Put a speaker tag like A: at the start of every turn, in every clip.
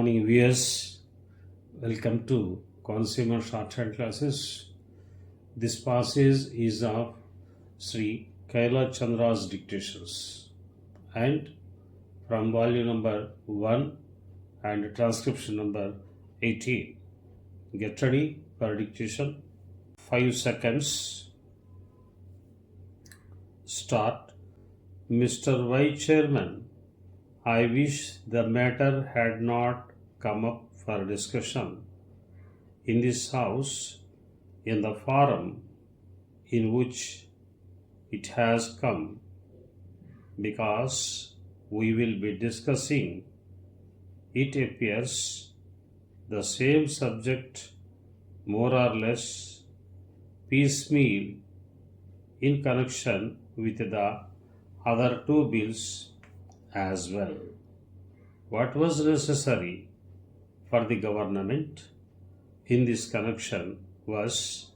A: morning, viewers. Welcome to Consumer Shorthand classes. This passage is of Sri Kailash Chandra'S Dictations and from volume number 1 and transcription number 18. Get ready for dictation. 5 seconds. Start. Mr. Vice Chairman, I wish the matter had not come up for discussion in this House in the forum in which it has come, because we will be discussing, it appears, the same subject more or less piecemeal in connection with the other two bills as well. What was necessary for the government in this connection was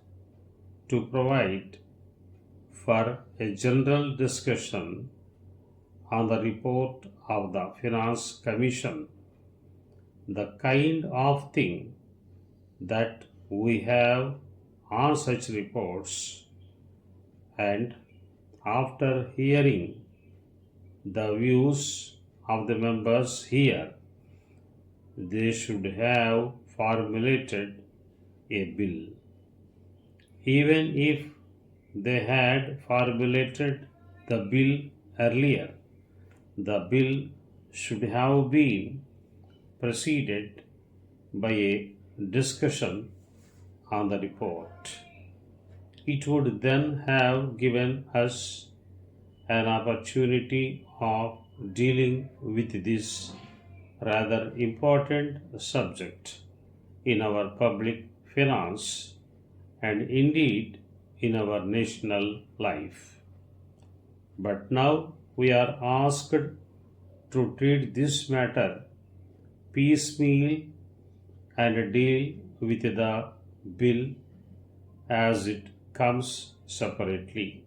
A: to provide for a general discussion on the report of the Finance Commission, the kind of thing that we have on such reports, and after hearing the views of the members here, they should have formulated a bill. Even if they had formulated the bill earlier, the bill should have been preceded by a discussion on the report. It would then have given us an opportunity of dealing with this rather important subject in our public finance and indeed in our national life. But now we are asked to treat this matter piecemeal and deal with the bill as it comes separately.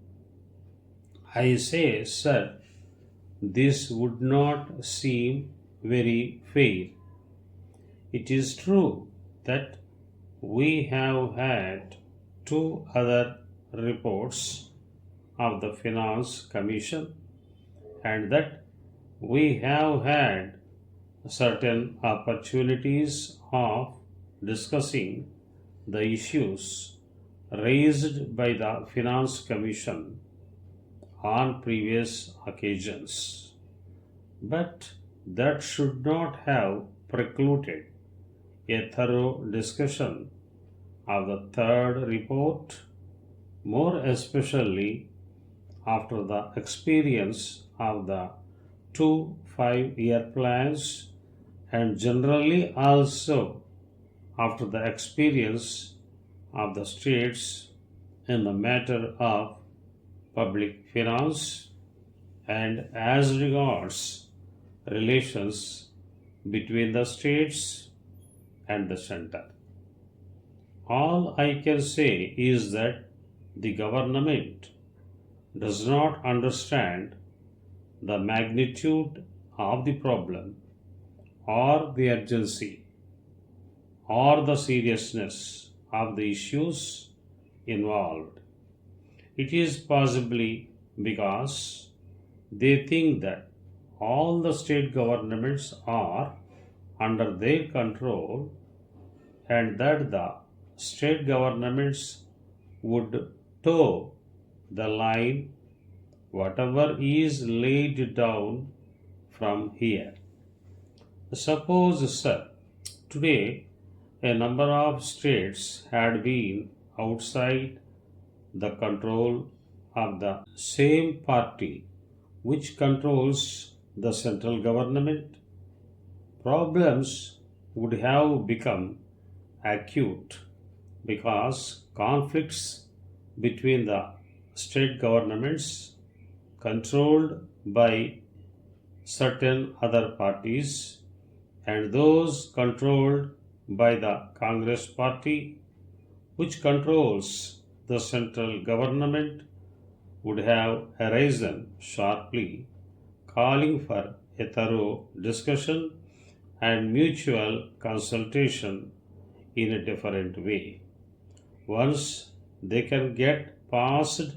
A: I say, sir, this would not seem very fair. It is true that we have had two other reports of the Finance Commission and that we have had certain opportunities of discussing the issues raised by the Finance Commission on previous occasions. But that should not have precluded a thorough discussion of the third report, more especially after the experience of the 2 5-year plans and generally also after the experience of the states in the matter of public finance and as regards relations between the states and the center. All I can say is that the government does not understand the magnitude of the problem or the urgency or the seriousness of the issues involved. It is possibly because they think that all the state governments are under their control and that the state governments would toe the line whatever is laid down from here. Suppose, sir, today a number of states had been outside the control of the same party which controls the central government. Problems would have become acute because conflicts between the state governments controlled by certain other parties and those controlled by the Congress party, which controls the central government, would have arisen sharply, calling for a thorough discussion and mutual consultation in a different way. Once they can get past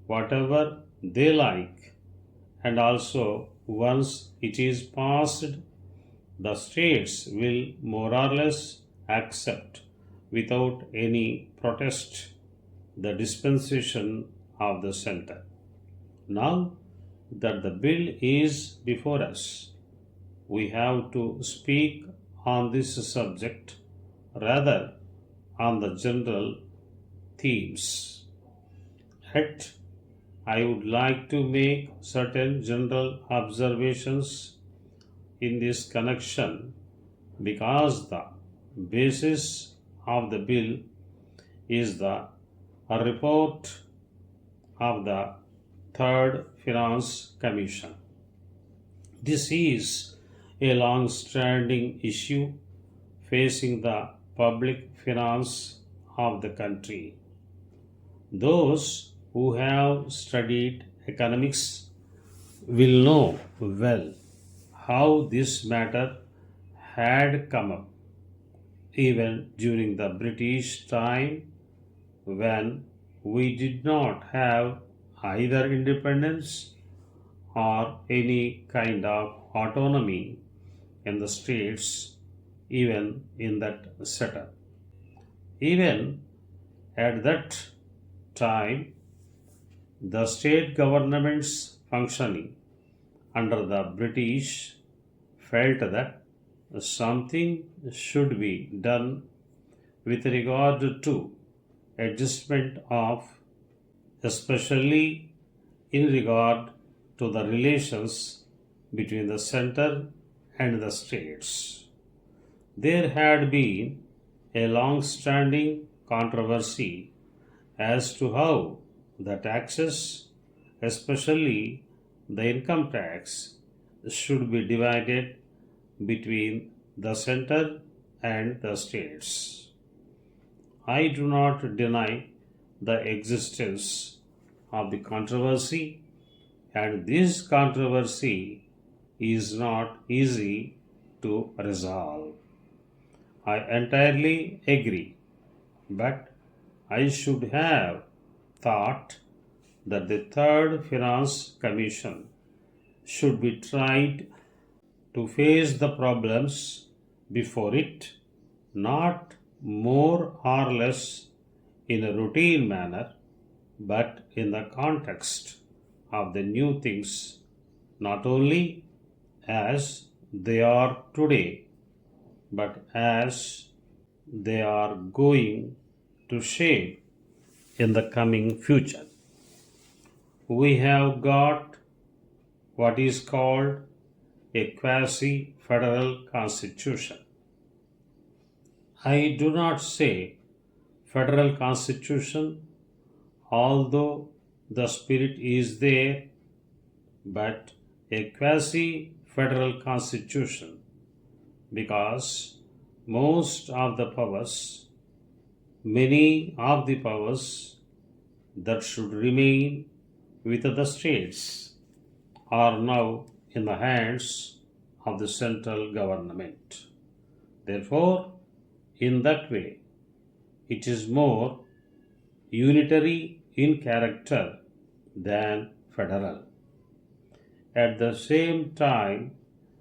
A: whatever they like, and also once it is passed, the states will more or less accept without any protest the dispensation of the center. Now that the bill is before us, we have to speak on this subject rather on the general themes. Yet, I would like to make certain general observations in this connection because the basis of the bill is the report of the Third Finance Commission. This is a long-standing issue facing the public finance of the country. Those who have studied economics will know well how this matter had come up even during the British time when we did not have either independence or any kind of autonomy in the states, even in that setup. Even at that time, the state governments functioning under the British felt that something should be done with regard to adjustment of, especially in regard to the relations between the center and the states. There had been a long-standing controversy as to how the taxes, especially the income tax, should be divided between the center and the states. I do not deny the existence of the controversy, and this controversy is not easy to resolve. I entirely agree, but I should have thought that the Third Finance Commission should be tried to face the problems before it, not more or less in a routine manner, but in the context of the new things, not only as they are today, but as they are going to shape in the coming future. We have got what is called a quasi-federal constitution. I do not say federal constitution, although the spirit is there, but a quasi-federal constitution, because many of the powers that should remain with the states are now in the hands of the central government. Therefore, in that way, it is more unitary in character than federal. At the same time,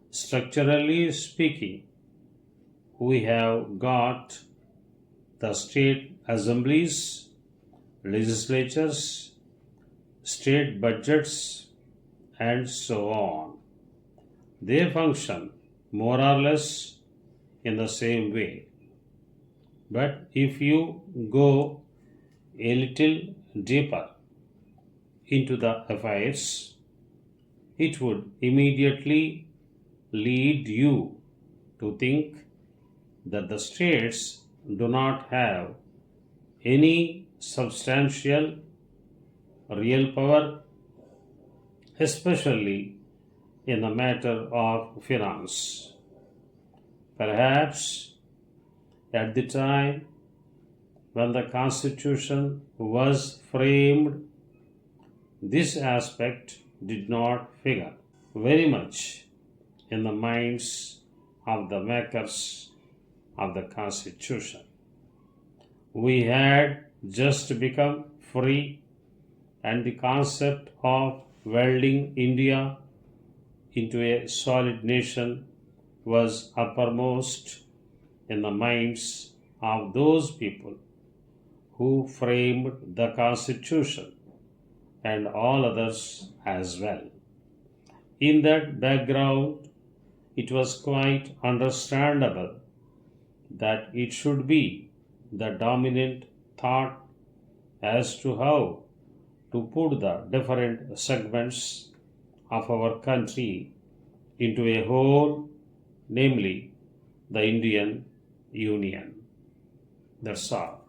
A: structurally speaking, we have got the state assemblies, legislatures, state budgets, and so on. They function more or less in the same way. But if you go a little deeper into the affairs, it would immediately lead you to think that the states do not have any substantial real power, especially in the matter of finance. Perhaps at the time when the Constitution was framed, this aspect did not figure very much in the minds of the makers of the Constitution. We had just become free, and the concept of welding India into a solid nation was uppermost in the minds of those people who framed the Constitution and all others as well. In that background, it was quite understandable that it should be the dominant thought as to how to put the different segments of our country into a whole, namely the Indian Union. That's all.